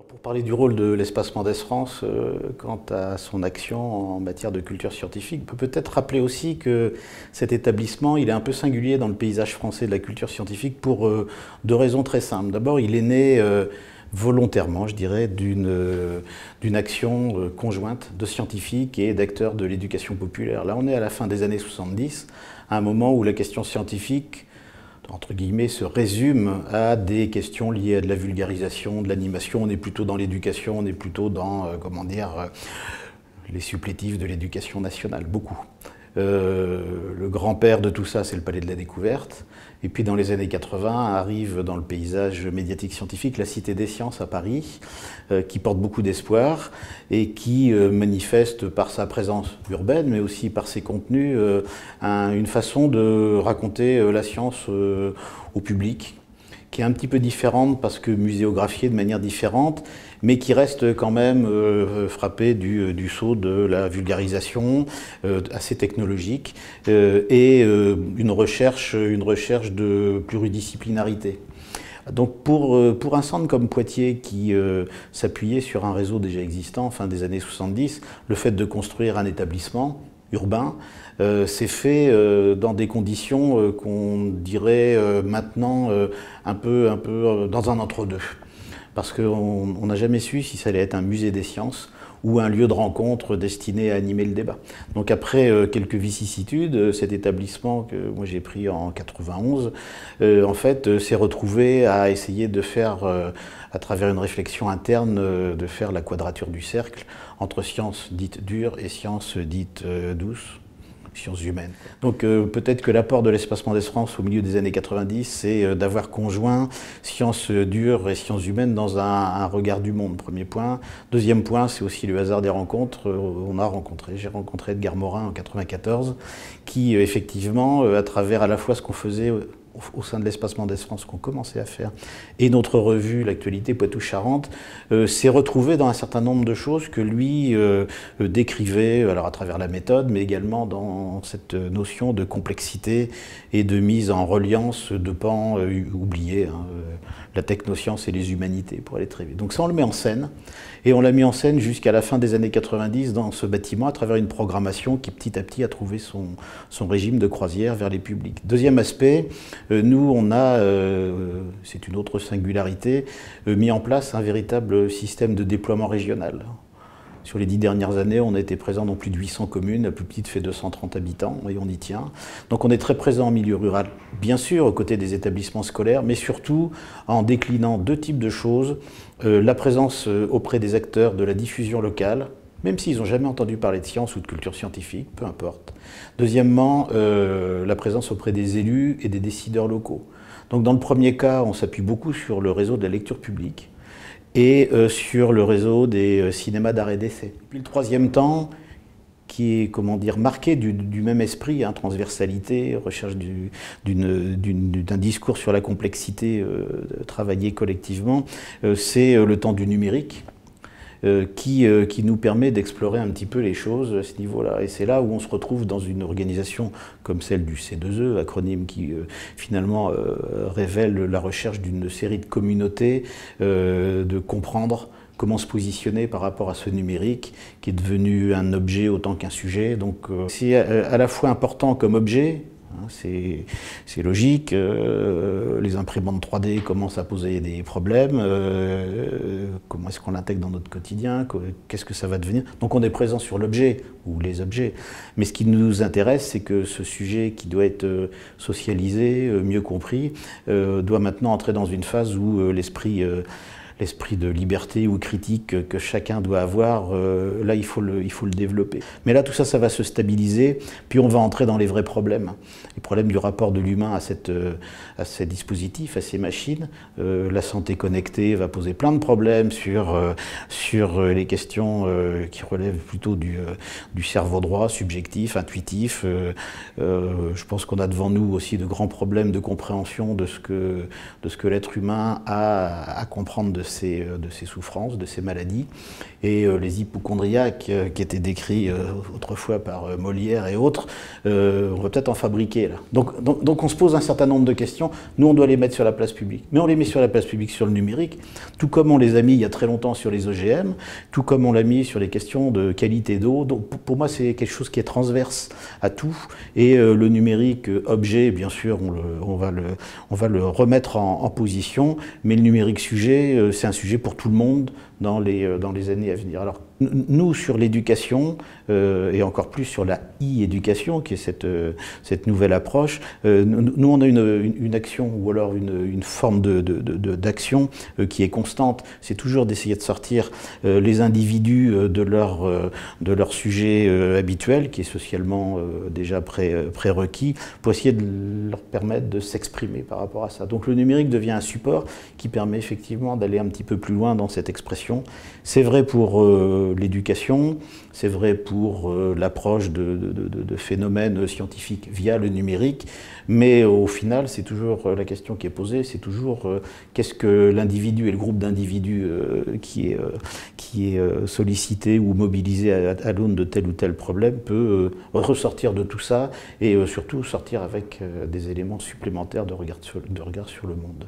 Pour parler du rôle de l'Espace Mendès France quant à son action en matière de culture scientifique, on peut peut-être rappeler aussi que cet établissement, il est un peu singulier dans le paysage français de la culture scientifique pour deux raisons très simples. D'abord, il est né volontairement, je dirais, d'une action conjointe de scientifiques et d'acteurs de l'éducation populaire. Là, on est à la fin des années 70, à un moment où la question scientifique, entre guillemets, se résume à des questions liées à de la vulgarisation, de l'animation. On est plutôt dans l'éducation, on est plutôt dans, comment dire, les supplétifs de l'éducation nationale, beaucoup. Le grand-père de tout ça, c'est le Palais de la Découverte. Et puis dans les années 80, arrive dans le paysage médiatique scientifique la Cité des Sciences à Paris, qui porte beaucoup d'espoir et qui manifeste par sa présence urbaine, mais aussi par ses contenus, une façon de raconter la science au public, qui est un petit peu différente parce que muséographiée de manière différente, mais qui reste quand même frappée du sceau de la vulgarisation assez technologique et une recherche de pluridisciplinarité. Donc pour un centre comme Poitiers qui s'appuyait sur un réseau déjà existant fin des années 70, le fait de construire un établissement urbain s'est fait dans des conditions qu'on dirait maintenant un peu dans un entre-deux. Parce qu'on n'a jamais su si ça allait être un musée des sciences ou un lieu de rencontre destiné à animer le débat. Donc après quelques vicissitudes, cet établissement que moi j'ai pris en 91, en fait s'est retrouvé à essayer de faire, à travers une réflexion interne, de faire la quadrature du cercle entre sciences dites dures et sciences dites douces, sciences humaines. Donc peut-être que l'apport de l'Espace Mendès France au milieu des années 90, c'est d'avoir conjoint sciences dures et sciences humaines dans un regard du monde, premier point. Deuxième point, c'est aussi le hasard des rencontres. J'ai rencontré Edgar Morin en 94, qui effectivement, à travers à la fois ce qu'on faisait au sein de l'Espace Mendès France qu'on commençait à faire, et notre revue, l'actualité Poitou-Charentes, s'est retrouvé dans un certain nombre de choses que lui décrivait, alors à travers la méthode, mais également dans cette notion de complexité et de mise en reliance de pans oubliés, la technoscience et les humanités, pour aller très vite. Donc ça, on le met en scène, et on l'a mis en scène jusqu'à la fin des années 90 dans ce bâtiment, à travers une programmation qui petit à petit a trouvé son régime de croisière vers les publics. Deuxième aspect, nous, on a, c'est une autre singularité, mis en place un véritable système de déploiement régional. Sur les 10 dernières années, on a été présent dans plus de 800 communes, la plus petite fait 230 habitants, et on y tient. Donc on est très présent en milieu rural, bien sûr, aux côtés des établissements scolaires, mais surtout en déclinant deux types de choses. La présence auprès des acteurs de la diffusion locale, même s'ils n'ont jamais entendu parler de science ou de culture scientifique, peu importe. Deuxièmement, la présence auprès des élus et des décideurs locaux. Donc dans le premier cas, on s'appuie beaucoup sur le réseau de la lecture publique et sur le réseau des cinémas d'art et d'essai. Puis le troisième temps, qui est, comment dire, marqué du même esprit, transversalité, recherche d'un discours sur la complexité travaillée collectivement, c'est le temps du numérique. Qui nous permet d'explorer un petit peu les choses à ce niveau-là. Et c'est là où on se retrouve dans une organisation comme celle du C2E, acronyme qui finalement révèle la recherche d'une série de communautés, de comprendre comment se positionner par rapport à ce numérique qui est devenu un objet autant qu'un sujet. Donc c'est à la fois important comme objet. C'est logique, les imprimantes 3D commencent à poser des problèmes, comment est-ce qu'on l'intègre dans notre quotidien, qu'est-ce que ça va devenir. Donc on est présent sur l'objet, ou les objets, mais ce qui nous intéresse, c'est que ce sujet qui doit être socialisé, mieux compris, doit maintenant entrer dans une phase où l'esprit de liberté ou critique que chacun doit avoir, là il faut le développer. Mais là tout ça, ça va se stabiliser, puis on va entrer dans les vrais problèmes. Les problèmes du rapport de l'humain à ces dispositifs, à ces machines. La santé connectée va poser plein de problèmes sur les questions qui relèvent plutôt du cerveau droit, subjectif, intuitif. Je pense qu'on a devant nous aussi de grands problèmes de compréhension de ce que l'être humain a à comprendre de de ses souffrances, de ses maladies. Et les hypocondriaques qui étaient décrits autrefois par Molière et autres, on va peut-être en fabriquer là. Donc on se pose un certain nombre de questions. Nous, on doit les mettre sur la place publique. Mais on les met sur la place publique sur le numérique, tout comme on les a mis il y a très longtemps sur les OGM, tout comme on l'a mis sur les questions de qualité d'eau. Donc pour moi, c'est quelque chose qui est transverse à tout. Et le numérique objet, bien sûr, on va le remettre en position, mais le numérique sujet, c'est un sujet pour tout le monde dans les années à venir. Alors, nous, sur l'éducation, et encore plus sur la e-éducation, qui est cette nouvelle approche, nous, on a une action, ou alors une forme d'action qui est constante. C'est toujours d'essayer de sortir les individus de leur sujet habituel, qui est socialement déjà prérequis, pour essayer de leur permettre de s'exprimer par rapport à ça. Donc le numérique devient un support qui permet effectivement d'aller un petit peu plus loin dans cette expression. C'est vrai pour l'éducation, c'est vrai pour l'approche de phénomènes scientifiques via le numérique, mais au final, c'est toujours la question qui est posée, c'est toujours qu'est-ce que l'individu et le groupe d'individus qui est sollicité ou mobilisé à l'aune de tel ou tel problème peut ressortir de tout ça et surtout sortir avec des éléments supplémentaires de regard sur le monde.